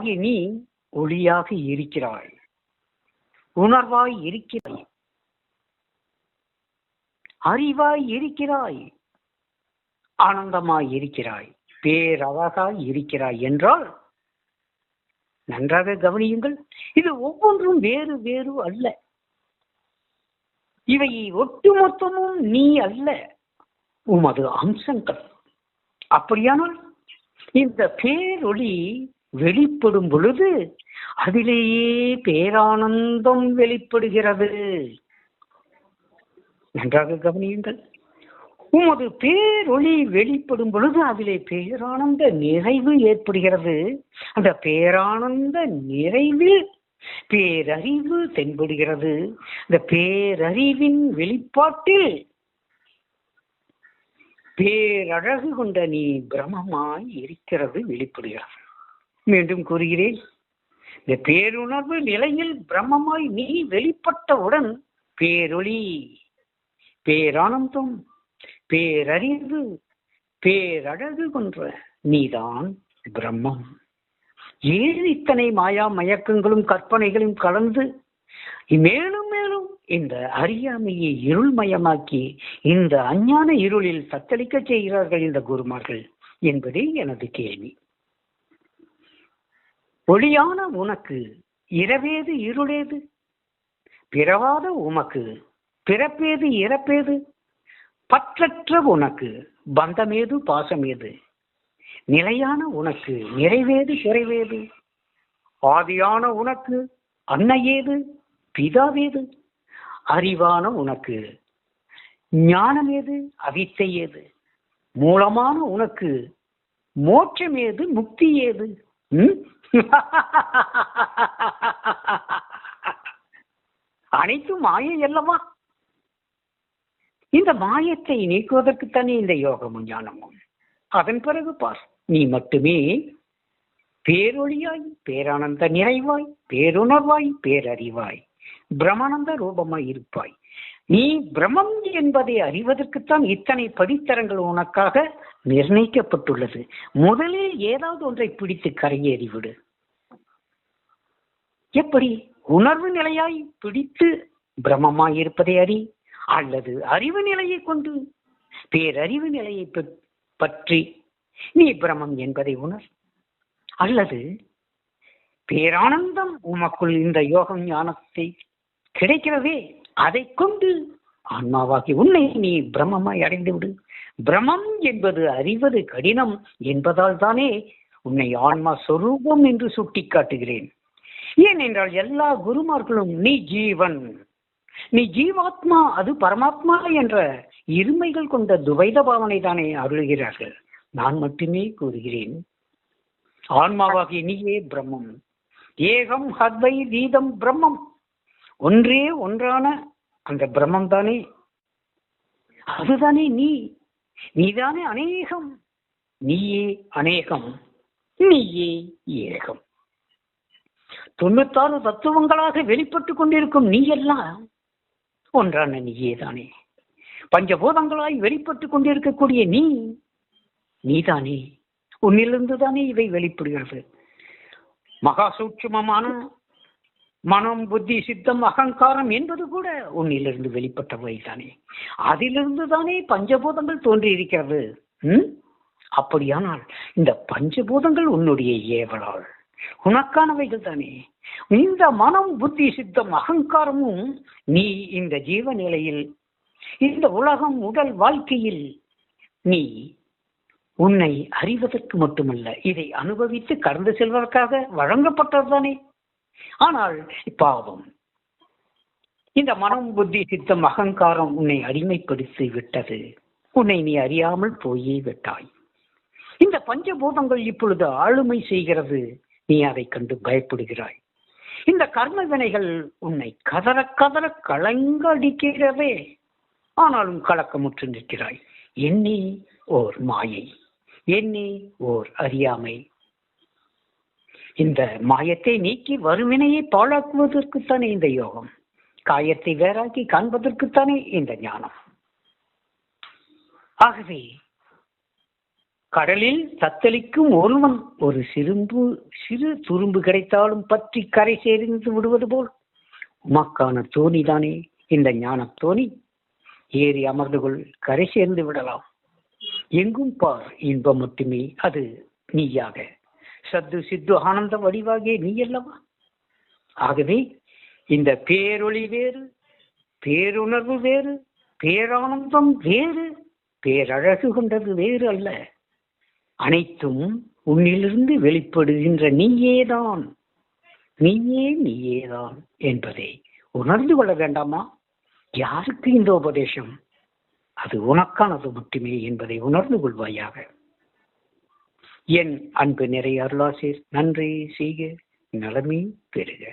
பிரம்மமாகிய நீ ஒளியாக இருக்கிறாய், உணர்வாய் இருக்கிறாய், அறிவாய் இருக்கிறாய், ஆனந்தமாய் இருக்கிறாய், பேரழகாய் இருக்கிறாய் என்றால் நன்றாக கவனியுங்கள். இது ஒவ்வொன்றும் வேறு வேறு அல்ல. இவை ஒட்டுமொத்தமும் நீ அல்ல, உமது அம்சங்கள். அப்படியானால் இந்த பேரொளி வெளிப்படும் பொழுது அதிலேயே பேரானந்தம் வெளிப்படுகிறது. நன்றாக கவனியுங்கள். உமது பேரொளி வெளிப்படும் பொழுது அதிலே பேரானந்த நிறைவு ஏற்படுகிறது. அந்த பேரானந்த நிறைவில் பேரறிவு தென்படுகிறது. இந்த பேரறிவின் வெளிப்பாட்டில் பேரழகு கொண்ட நீ பிரம்மமாய் இருக்கிறது வெளிப்படுகிறது. மீண்டும் கூறுகிறேன், இந்த பேருணர்வு நிலையில் பிரம்மமாய் நீ வெளிப்பட்டவுடன் பேரொளி, பேரானந்தம், பேரறிவு, பேரழகு கொன்ற நீதான் பிரம்மம். ஏன் இத்தனை மாயா மயக்கங்களும் கற்பனைகளும் கலந்து மேலும் மேலும் இந்த அறியாமையை இருள்மயமாக்கி இந்த அஞ்ஞான இருளில் தத்தளிக்க செய்கிறார்கள் இந்த குருமார்கள் என்பதே எனது கேள்வி. ஒளியான உனக்கு இரவேது இருளேது? பிறவாத உமக்கு பிறப்பேது இறப்பேது? பற்றற்ற உனக்கு பந்தமேது பாசமேது? நிலையான உனக்கு நிறைவேது குறைவேது? ஆதியான உனக்கு அன்னையேது பிதாவேது? அறிவான உனக்கு ஞானமேது அவித்தை ஏது? மூலமான உனக்கு மோட்சமேது முக்தி ஏது? அனைத்தும் மாயை அல்லவா? இந்த மாயத்தை நீக்குவதற்குத்தானே இந்த யோகமும் ஞானமும். அதன் பிறகு பார், நீ மட்டுமே பேரொளியாய், பேரானந்த நிறைவாய், பேருணர்வாய், பேரறிவாய், பிரம்மானந்த ரூபமாய் இருப்பாய். நீ பிரம்மம் என்பதை அறிவதற்குத்தான் இத்தனை படித்தரங்கள் உனக்காக நிர்ணயிக்கப்பட்டுள்ளது. முதலில் ஏதாவது ஒன்றை பிடித்து கரையேறிவிடு. எப்படி? உணர்வு நிலையாய் பிடித்து பிரம்மமாய் இருப்பதை அறி, அல்லது அறிவு நிலையை கொண்டு பேரறிவு நிலையை பற்றி நீ பிரம்மம் என்பதை உணர், அல்லது பேரானந்தம் உமக்குள் இந்த யோகம் ஞானத்தை கிடைக்கிறதே அதை கொண்டு ஆன்மாவாகி உன்னை நீ பிரம்மமாய் அடைந்து விடு. பிரம்மம் என்பது அறிவது கடினம் என்பதால் தானே உன்னை ஆன்மா சொரூபம் என்று சுட்டி காட்டுகிறேன். ஏனென்றால் எல்லா குருமார்களும் நீ ஜீவன், நீ ஜீவாத்மா, அது பரமாத்மா என்ற இருமைகள் கொண்ட துவைத பாவனை தானே அருளுகிறார்கள். நான் மட்டுமே கூறுகிறேன், ஆன்மாவாகிய நீயே பிரம்மம். ஏகம் ஹத்வை தீதம் பிரம்மம். ஒன்றே ஒன்றான அந்த பிரம்மம் தானே, அதுதானே நீ. நீதானே அநேகம், நீயே அநேகம், நீயே ஏகம். 96 தத்துவங்களாக வெளிப்பட்டு கொண்டிருக்கும் நீ எல்லாம் ஒன்றான நீயே தானே. பஞ்சபூதங்களாய் வெளிப்பட்டு கொண்டிருக்கக்கூடிய நீதானே. உன்னிலிருந்து தானே இவை வெளிப்படுகிறது. மகா சூட்சுமமான மனம், புத்தி, சித்தம், அகங்காரம் என்பது கூட உன்னிலிருந்து வெளிப்பட்டவை தானே. அதிலிருந்து தானே பஞ்சபூதங்கள் தோன்றி இருக்கிறது. அப்படியானால் இந்த பஞ்சபூதங்கள் உன்னுடைய ஏவலால் உனக்கானவைகள் தானே. இந்த மனம், புத்தி, சித்தம், அகங்காரமும் நீ இந்த ஜீவ நிலையில், இந்த உலகம் உடல் வாழ்க்கையில் நீ உன்னை அறிவதற்கு மட்டுமல்ல, இதை அனுபவித்து கடந்து செல்வதற்காக வழங்கப்பட்டதுதானே. ஆனால் பாவம், இந்த மனம், புத்தி, சித்தம், அகங்காரம் உன்னை அடிமைப்படுத்தி விட்டது. உன்னை நீ அறியாமல் போயே விட்டாய். இந்த பஞ்சபூதங்கள் இப்பொழுது ஆளுமை செய்கிறது. நீ அதை கண்டு பயப்படுகிறாய். இந்த கர்ம வினைகள் உன்னை கதற கதற கலங்க அடிக்கிறதே. ஆனாலும் கலக்கமுற்று நிற்கிறாய். என்னே ஓர் மாயை, என்னே ஓர் அறியாமை. இந்த மாயத்தை நீக்கி வறுவினையை பாழாக்குவதற்குத்தானே இந்த யோகம். காயத்தை வேறாக்கி காண்பதற்குத்தானே இந்த ஞானம். ஆகவே கடலில் தத்தளிக்கும் ஒருவன் ஒரு சிறு துரும்பு கிடைத்தாலும் பற்றி கரை சேர்ந்து விடுவது போல் உமக்கான தோணிதானே இந்த ஞான தோணி. ஏறி அமர்ந்து கொள், கரை சேர்ந்து விடலாம். எங்கும் பார் இன்பம் மட்டுமே, அது நீயாக. சத்து சித்து ஆனந்த வடிவாகிய நீ அல்லவா. ஆகவே இந்த பேரொளி வேறு, பேருணர்வு வேறு, பேரானந்தம் வேறு, பேரழகு கொண்டது வேறு அல்ல. அனைத்தும் உன்னிலிருந்து வெளிப்படுகின்ற நீயேதான், நீயேதான் என்பதை உணர்ந்து கொள்ள வேண்டாமா? யாருக்கு இந்த உபதேசம்? அது உனக்கானது மட்டுமே என்பதை உணர்ந்து கொள்வாயாக. என் அன்பு நிறைய அருளாசிர், நன்றி செய்க, நலமே பெறுக.